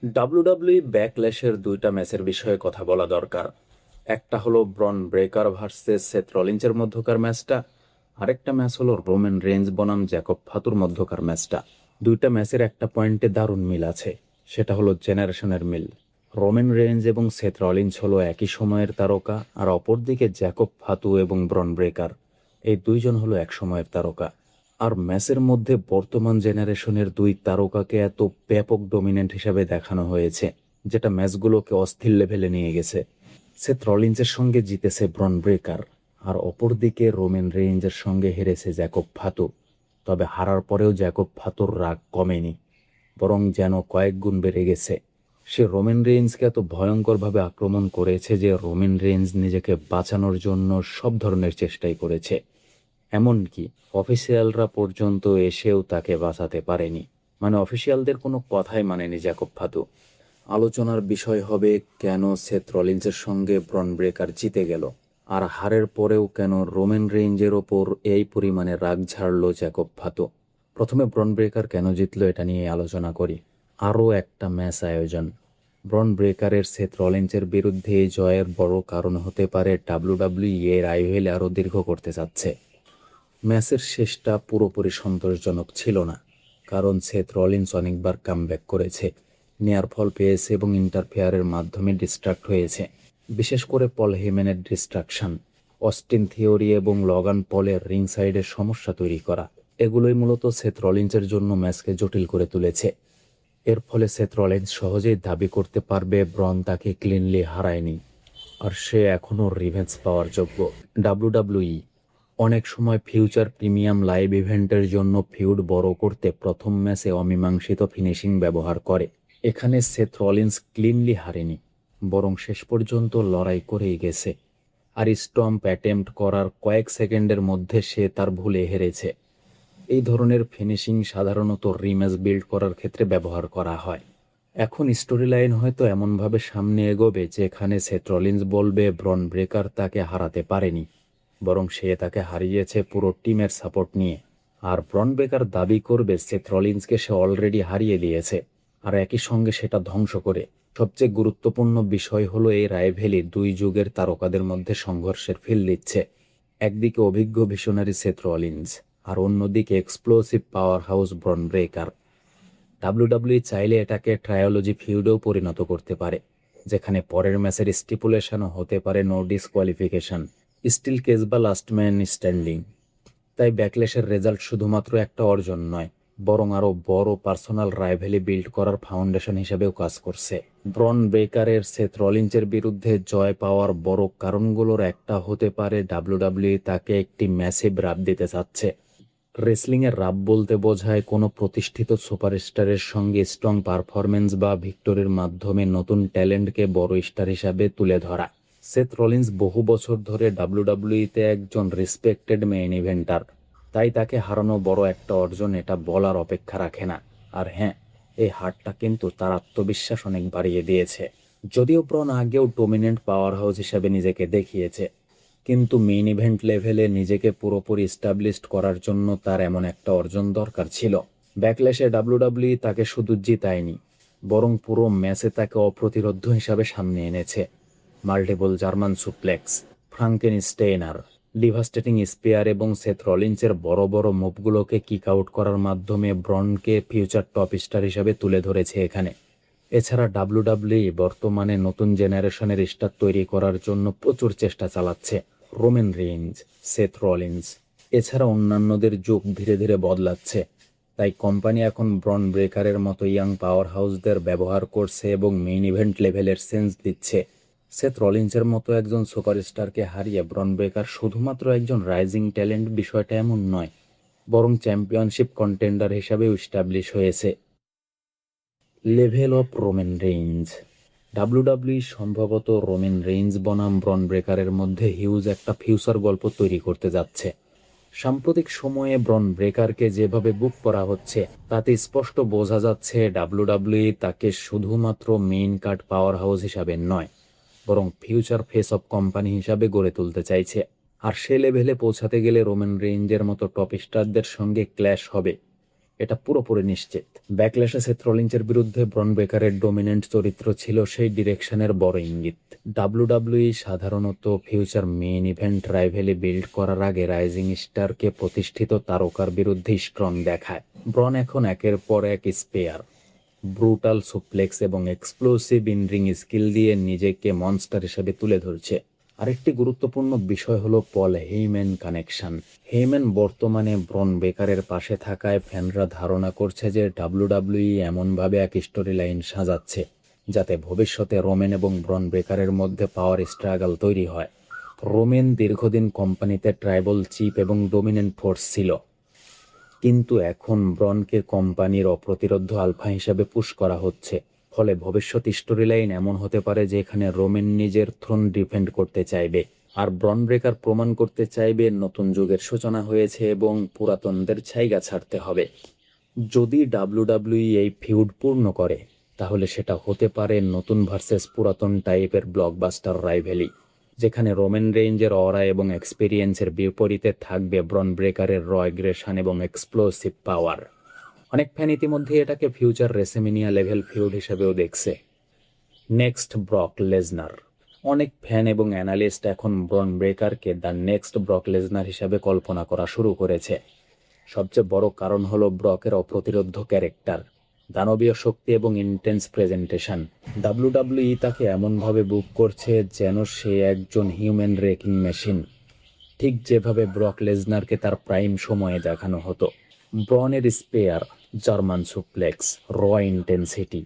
WWE ব্যাকল্যাশের দুইটা ম্যাচের বিষয়ে কথা বলা দরকার। একটা হলো ব্রন ব্রেকার ভার্সেস সেথ রলিন্সের মধ্যকার ম্যাচটা, আরেকটা ম্যাচ হলো রোমান রেঞ্জ বনাম জ্যাকব ফাতুর মধ্যকার ম্যাচটা। দুইটা ম্যাচের একটা পয়েন্টে দারুণ মিল আছে, সেটা হলো জেনারেশনের মিল। রোমান রেঞ্জ এবং সেথ রলিন্স হলো একই সময়ের তারকা, আর অপরদিকে জ্যাকব ফাতু এবং ব্রন ব্রেকার এই দুইজন হলো এক সময়ের তারকা। আর ম্যাচের মধ্যে বর্তমান জেনারেশনের দুই তারকাকে এত ব্যাপক ডমিনেন্ট হিসাবে দেখানো হয়েছে, যেটা ম্যাচগুলোকে অস্থির লেভেলে নিয়ে গেছে। সেথ রলিন্সের সঙ্গে জিতেছে ব্রন ব্রেকার, আর অপরদিকে রোমান রেঞ্জের সঙ্গে হেরেছে জ্যাকব ফাতু। তবে হারার পরেও জ্যাকব ফাতুর রাগ কমেনি, বরং যেন কয়েক গুণ বেড়ে গেছে। সে রোমান রেঞ্জকে এত ভয়ঙ্করভাবে আক্রমণ করেছে যে রোমান রেঞ্জ নিজেকে বাঁচানোর জন্য সব ধরনের চেষ্টাই করেছে। এমনকি অফিসিয়ালরা পর্যন্ত এসেও তাকে বাঁচাতে পারেনি। মানে অফিসিয়ালদের কোনো কথাই মানেনি জ্যাকব ফাতু। আলোচনার বিষয় হবে কেন সেথ রলিন্সের সঙ্গে ব্রন ব্রেকার জিতে গেল, আর হারের পরেও কেন রোমান রেঞ্জের ওপর এই পরিমাণে রাগ ঝাড়ল জ্যাকব ফাতু। প্রথমে ব্রন ব্রেকার কেন জিতল এটা নিয়ে আলোচনা করি। আরও একটা ম্যাচ আয়োজন। ব্রন ব্রেকারের সেথ রলিন্সের বিরুদ্ধে এই জয়ের বড় কারণ হতে পারে ডাব্লিউডাব্লিউই এর আইভিল আরও দীর্ঘ করতে যাচ্ছে। ম্যাচের শেষটা পুরোপুরি সন্তোষজনক ছিল না, কারণ সেথ রলিন্স অনেকবার কামব্যাক করেছে, নেয়ার ফল পেয়েছে এবং ইন্টারফেয়ারের মাধ্যমে ডিস্ট্রাক্ট হয়েছে। বিশেষ করে পল হেমেনের ডিস্ট্রাকশন, অস্টিন থিওরি এবং লগান পলের রিং সাইডের সমস্যা তৈরি করা, এগুলোই মূলত সেথ রলিন্সের জন্য ম্যাচকে জটিল করে তুলেছে। এর ফলে সেথ রলিন্স সহজেই দাবি করতে পারবে ব্রন তাকে ক্লিনলি হারায়নি, আর সে এখনও রিভেঞ্জ পাওয়ার যোগ্য। ডাব্লিউডাব্লিউই অনেক সময় ফিউচার প্রিমিয়াম লাইভ ইভেন্টের জন্য ফিউড বড় করতে প্রথম ম্যাচে অমীমাংসিত ফিনিশিং ব্যবহার করে। এখানে সেথ রলিন্স ক্লিনলি হারেনি, বরং শেষ পর্যন্ত লড়াই করেই গেছে। আর স্টম্প অ্যাটেম্প্ট করার কয়েক সেকেন্ডের মধ্যে সে তার ভুলে হেরেছে। এই ধরনের ফিনিশিং সাধারণত রিম্যাচ বিল্ড করার ক্ষেত্রে ব্যবহার করা হয়। এখন স্টোরি লাইন হয়তো এমনভাবে সামনে এগোবে যেখানে সেথ রলিন্স বলবে ব্রন ব্রেকার তাকে হারাতে পারেনি, বরং সে তাকে হারিয়েছে পুরো টিমের সাপোর্ট নিয়ে। আর ব্রন ব্রেকার দাবি করবে সেথ রলিন্সকে সে অলরেডি হারিয়ে দিয়েছে, আর একই সঙ্গে সেটা ধ্বংস করে। সবচেয়ে গুরুত্বপূর্ণ বিষয় হলো এই রাইভেলি দুই যুগের তারকাদের মধ্যে সংঘর্ষের ফিল দিচ্ছে। একদিকে অভিজ্ঞ ভিশনারি সেথ রলিন্স, আর অন্যদিকে explosive power house ব্রন breaker. WWE চাইলে এটাকে ট্রায়োলজি ফিউডেও পরিণত করতে পারে, যেখানে পরের ম্যাচের স্টিপুলেশনও হতে পারে নো ডিসকোয়ালিফিকেশন, স্টিল কেস বা লাস্ট ম্যান স্ট্যান্ডিং। তাই ব্যাকল্যাশের রেজাল্ট শুধুমাত্র একটা অর্জন নয়, বরং আরও বড় পার্সোনাল রাইভেলি বিল্ড করার ফাউন্ডেশন হিসেবেও কাজ করছে। ব্রন ব্রেকারের সেথ রলিন্সের বিরুদ্ধে জয় পাওয়ার বড় কারণগুলোর একটা হতে পারে ডাব্লিউডাব্লিউই তাকে একটি ম্যাসিভ রাপ দিতে চাচ্ছে। রেসলিংয়ের রাপ বলতে বোঝায় কোনো প্রতিষ্ঠিত সুপারস্টারের সঙ্গে স্ট্রং পারফরমেন্স বা ভিক্টরির মাধ্যমে নতুন ট্যালেন্টকে বড় স্টার হিসাবে তুলে ধরা। সেথ রলিন্স বহু বছর ধরে ডাব্লিউডাব্লিউইতে একজন রেসপেক্টেড মেইন ইভেন্টার, তাই তাকে হারানো বড় একটা অর্জন, এটা বলার অপেক্ষা রাখে না। আর হ্যাঁ, এই হারটা কিন্তু তার আত্মবিশ্বাস অনেক বাড়িয়ে দিয়েছে। যদিও ব্রন আগেও ডমিনেন্ট পাওয়ার হাউস হিসেবে নিজেকে দেখিয়েছে, কিন্তু মেইন ইভেন্ট লেভেলে নিজেকে পুরোপুরি এস্টাবলিশড করার জন্য তার এমন একটা অর্জন দরকার ছিল। ব্যাকল্যাশে ডাব্লিউডাব্লিউই তাকে শুধু জিতায়নি, বরং পুরো ম্যাচে তাকে অপ্রতিরোধ্য হিসাবে সামনে এনেছে। Multiple German suplex, Frankensteiner, devastating spear এবং সেথ রলিন্সের বড় বড় মুভগুলোকে কিক আউট করার মাধ্যমে ব্রনকে ফিউচার টপ স্টার হিসাবে তুলে ধরেছে এখানে। এছাড়া ডাব্লিউডাব্লিউই বর্তমানে নতুন জেনারেশনের স্টার তৈরি করার জন্য প্রচুর চেষ্টা চালাচ্ছে। রোমান রেঞ্জ, সেথ রলিন্স, এছাড়া অন্যান্যদের যুগ ধীরে ধীরে বদলাচ্ছে। তাই কোম্পানি এখন ব্রন ব্রেকারের মতো ইয়াং পাওয়ার হাউসদের ব্যবহার করছে এবং মেইন ইভেন্ট লেভেলের সেন্স দিচ্ছে। সেথ রলিন্সের মতো একজন সুপারস্টারকে হারিয়ে ব্রন ব্রেকার শুধুমাত্র একজন রাইজিং ট্যালেন্ট বিষয়টা এমন নয়, বরং চ্যাম্পিয়নশিপ কন্টেন্ডার হিসাবেও এস্টাবলিশ হয়েছে। Level of Roman range. WWE সম্ভবত রোমান রেঞ্জ বনাম ব্রন ব্রেকারের মধ্যে হিউজ একটা ফিউচার গল্প তৈরি করতে যাচ্ছে। সাম্প্রতিক সময়ে ব্রন ব্রেকারকে যেভাবে বুক করা হচ্ছে, তাতে স্পষ্ট বোঝা যাচ্ছে ডাব্লিউডাব্লিউই তাকে শুধুমাত্র মেইন কার্ড পাওয়ার হাউস হিসাবে নয়, বরং ফিউচার ফেস অফ কোম্পানি হিসাবে গড়ে তুলতে চাইছে। আর সে লেভেলে পৌঁছাতে গেলে রোমান রেঞ্জের মতো টপ স্টারদের সঙ্গে ক্ল্যাশ হবে। এটা পুরোপুরি নিশ্চিত। ব্যাকল্যাশে সেথ রলিন্সের বিরুদ্ধে ব্রন ব্রেকারের ডমিনেন্ট চরিত্র ছিল সেই ডিরেকশনের বড় ইঙ্গিত। ডাব্লিউডাব্লিউই সাধারণত ফিউচার মেইন ইভেন্ট রাইভেলি বিল্ড করার আগে রাইজিং স্টারকে প্রতিষ্ঠিত তারকার বিরুদ্ধে স্ট্রং দেখায়। ব্রন এখন একের পর এক স্পেয়ার, ব্রুটাল সুপ্লেক্স এবং এক্সপ্লোসিভ ইনরিং স্কিল দিয়ে নিজেকে মনস্টার হিসেবে তুলে ধরছে। আরেকটি গুরুত্বপূর্ণ বিষয় হলো পল হেইম্যান কানেকশন। হেইম্যান বর্তমানে ব্রন বেকারের পাশে থাকায় ফ্যানরা ধারণা করছে যে ডাব্লিউডাব্লিউই এমনভাবে এক স্টোরি লাইন সাজাচ্ছে যাতে ভবিষ্যতে রোমেন এবং ব্রন বেকারের মধ্যে পাওয়ার স্ট্রাগল তৈরি হয়। রোমেন দীর্ঘদিন কোম্পানিতে ট্রাইবল চিফ এবং ডমিনেন্ট ফোর্স ছিল, কিন্তু এখন ব্রনকে কোম্পানির অপ্রতিরোধ্য আলফা হিসেবে পুশ করা হচ্ছে। ফলে ভবিষ্যৎ স্টোরি লাইন এমন হতে পারে যেখানে রোমেন নিজের থ্রোন ডিফেন্ড করতে চাইবে, আর ব্রন ব্রেকার প্রমাণ করতে চাইবে নতুন যুগের সূচনা হয়েছে এবং পুরাতনদের ছাইগা ছাড়তে হবে। যদি ডাব্লিউডাব্লিউই এই ফিউড পূর্ণ করে, তাহলে সেটা হতে পারে নতুন ভার্সেস পুরাতন টাইপের ব্লকবাস্টার রাইভেলি, যেখানে রোমেন রেঞ্জের অরা এবং এক্সপিরিয়েন্সের বিপরীতে থাকবে ব্রন ব্রেকারের র অ্যাগ্রেশন এবং এক্সপ্লোসিভ পাওয়ার। অনেক ফ্যান ইতিমধ্যে এটাকে ফিউচার রেসেমিনিয়া লেভেল ফিউড হিসেবেও দেখছে। Next Brock Lesnar. অনেক ফ্যান এবং অ্যানালিস্ট এখন ব্রন ব্রেকারকে দ্য নেক্সট ব্রক লেজনার হিসাবে কল্পনা করা শুরু করেছে। সবচেয়ে বড় কারণ হলো ব্রকের অপ্রতিরোধ্য ক্যারেক্টার, দানবীয় শক্তি এবং ইন্টেন্স প্রেজেন্টেশন। ডাব্লিউডাব্লিউই তাকে এমনভাবে বুক করছে যেন সে একজন হিউম্যান রেকিং মেশিন, ঠিক যেভাবে ব্রক লেজনারকে তার প্রাইম সময়ে দেখানো হতো। ব্রনের স্পেয়ার, জার্মান সুপ্লেক্স, র ইন্টেন্সিটি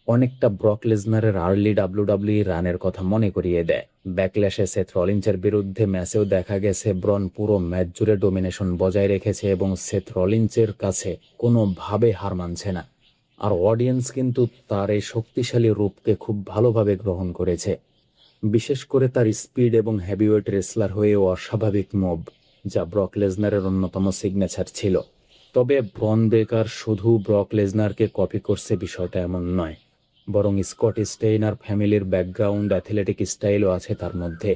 অনেকটা ব্রক লেজনারের আর্লি ডাব্লিউডাব্লিউই রানের কথা মনে করিয়ে দেয়। ব্যাকল্যাশে সেথ রলিন্সের বিরুদ্ধে ম্যাচেও দেখা গেছে ব্রন পুরো ম্যাচ জুড়ে ডোমিনেশন বজায় রেখেছে এবং সেথ রলিন্সের কাছে কোনোভাবে হার মানছে না। আর অডিয়েন্স কিন্তু তার এই শক্তিশালী রূপকে খুব ভালোভাবে গ্রহণ করেছে, বিশেষ করে তার স্পিড এবং হেভিওয়েট রেসলার হয়েও অস্বাভাবিক মুভ, যা ব্রক লেজনারের অন্যতম সিগনেচার ছিল। তবে ব্রন ব্রেকার শুধু ব্রক লেজনারকে কপি করছে বিষয়টা এমন নয়, বরং স্কট স্টেইনার ফ্যামিলির ব্যাকগ্রাউন্ড, অ্যাথলেটিক স্টাইলও আছে তার মধ্যে।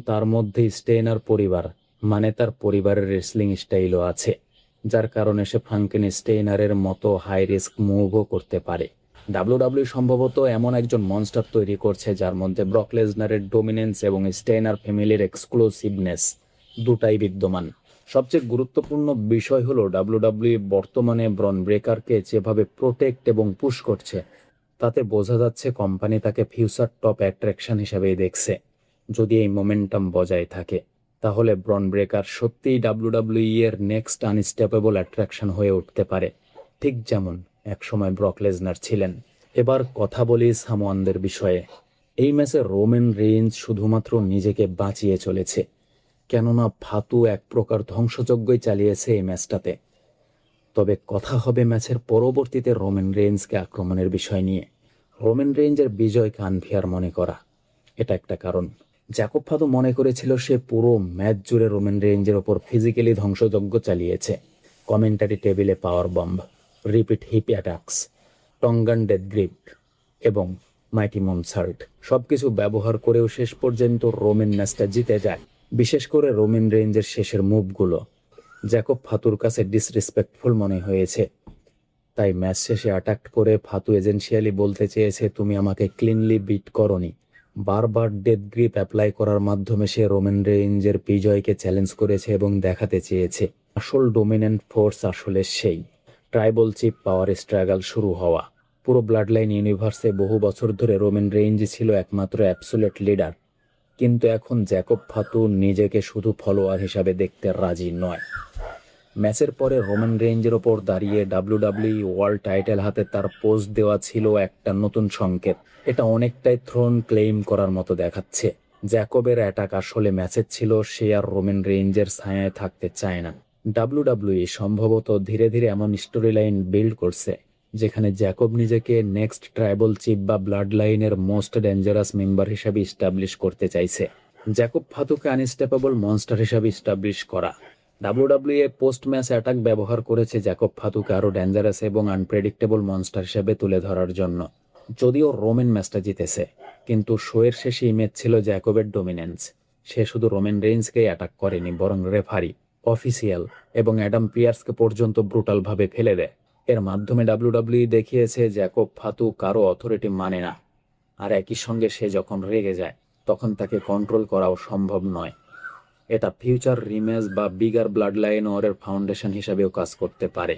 তার মধ্যে স্টেইনার পরিবার মানে তার পরিবারের রেসলিং স্টাইলও আছে, যার কারণে সে ফ্রাঙ্কেন স্টেইনারের মতো হাই রিস্ক মুভও করতে পারে। ডাব্লিউডাব্লিউ সম্ভবত এমন একজন মনস্টার তৈরি করছে যার মধ্যে ব্রক লেজনারের ডোমিনেন্স এবং স্টেইনার ফ্যামিলির এক্সক্লুসিভনেস দুটাই বিদ্যমান। সবচেয়ে গুরুত্বপূর্ণ বিষয় হলো ডাব্লিউডাব্লিউ বর্তমানে ব্রন ব্রেকারকে যেভাবে প্রোটেক্ট এবং পুশ করছে, তাতে বোঝা যাচ্ছে কোম্পানি তাকে ফিউচার টপ অ্যাট্রাকশন হিসেবেই দেখছে। যদি এই মোমেন্টাম বজায় থাকে, তাহলে ব্রন ব্রেকার সত্যিই ডাব্লিউডাব্লিউই এর নেক্সট আনস্টপেবল অ্যাট্রাকশন হয়ে উঠতে পারে, ঠিক যেমন একসময় ব্রক লেজনার ছিলেন। এবার কথা বলি সামোয়ানদের বিষয়ে। এই ম্যাচে রোমেন রেইন্স শুধুমাত্র নিজেকে বাঁচিয়ে চলেছে, কেননা ফাতু এক প্রকার ধ্বংসযজ্ঞই চালিয়েছে এই ম্যাচটাতে। তবে কথা হবে ম্যাচের পরবর্তীতে রোমেন রেইন্সকে আক্রমণের বিষয় নিয়ে। রোমেন রেইন্সের বিজয়কে আনফেয়ার মনে করা এটা একটা কারণ। জ্যাকব ফাতু মনে করেছিল সে পুরো ম্যাচ জুড়ে রোমেন রেইন্সের ওপর ফিজিক্যালি ধ্বংসযজ্ঞ চালিয়েছে। কমেন্টারি টেবিলে power bomb, repeat hip attacks, Tongan death grip এবং মাইটি মনসার্ট সবকিছু ব্যবহার করেও শেষ পর্যন্ত রোমেন ম্যাচটা জিতে যায়। বিশেষ করে রোমেন রেইন্সের শেষের মুভগুলো জ্যাকব ফাতুর কাছে ডিসরেসপেক্টফুল মনে হয়েছে। তাই ম্যাচ শেষে অ্যাটাক করে ফাতু এজেন্সিয়ালি বলতে চেয়েছে, তুমি আমাকে ক্লিনলি বিট করনি। বারবার ডেথ গ্রিপ অ্যাপ্লাই করার মাধ্যমে সে রোমেন রেইন্সের বিজয়কে চ্যালেঞ্জ করেছে এবং দেখাতে চেয়েছে আসল ডোমিনেন্ট ফোর্স আসলে সেই ট্রাইবল চিপ পাওয়ার স্ট্রাগল শুরু হওয়া। পুরো ব্লাড লাইন ইউনিভার্সে বহু বছর ধরে রোমেন রেইন্স ছিল একমাত্র অ্যাবসোলিউট লিডার, কিন্তু এখন জ্যাকব ফাতু নিজেকে শুধু ফলোয়ার হিসাবে দেখতে রাজি নয়। ম্যাচের পরে রোমেন রেইন্সের ওপর দাঁড়িয়ে ডাব্লিউডাব্লিউই ওয়ার্ল্ড টাইটেল হাতে তার পোস্ট দেওয়া ছিল একটা নতুন সংকেত। এটা অনেকটাই থ্রোন ক্লেইম করার মতো দেখাচ্ছে। জ্যাকবের অ্যাটাক আসলে ম্যাচের ছিল, সে আর রোমেন রেইন্সের ছায়ায় থাকতে চায় না। ডাব্লিউডাব্লিউই সম্ভবত ধীরে ধীরে এমন স্টোরি লাইন বিল্ড করছে যেখানে জ্যাকব নিজেকে নেক্সট ট্রাইবল চিফ বা ব্লাড লাইনের মোস্ট ডেঞ্জারাস মেম্বার হিসাবে ইস্টাবলিশ করতে চাইছে। জ্যাকব ফাতুকে আনস্টপেবল মনস্টার হিসাবে ইস্টাবলিশ করা। ডাব্লিউডাব্লিউই পোস্ট ম্যাচ অ্যাটাক ব্যবহার করেছে জ্যাকব ফাতুকে আরও ডেঞ্জারাস এবং আনপ্রেডিক্টেবল মনস্টার হিসেবে তুলে ধরার জন্য। যদিও রোমেন ম্যাচটা জিতেছে, কিন্তু শোয়ের শেষে ইমেজ ছিল জ্যাকবের ডোমিনেন্স। সে শুধু রোমেন রেইন্সকেই অ্যাটাক করেনি, বরং রেফারি, অফিসিয়াল এবং অ্যাডাম পিয়ার্সকে পর্যন্ত ব্রুটালভাবে ফেলে দেয়। এর মাধ্যমে ডাব্লিউডাব্লিউই দেখিয়েছে জ্যাকব ফাতু কারো অথরিটি মানে না, আর একই সঙ্গে সে যখন রেগে যায় তখন তাকে কন্ট্রোল করাও সম্ভব নয়। এটা ফিউচার রিম্যাচ বা বিগার ব্লাড লাইন ওয়ারের ফাউন্ডেশন হিসাবেও কাজ করতে পারে।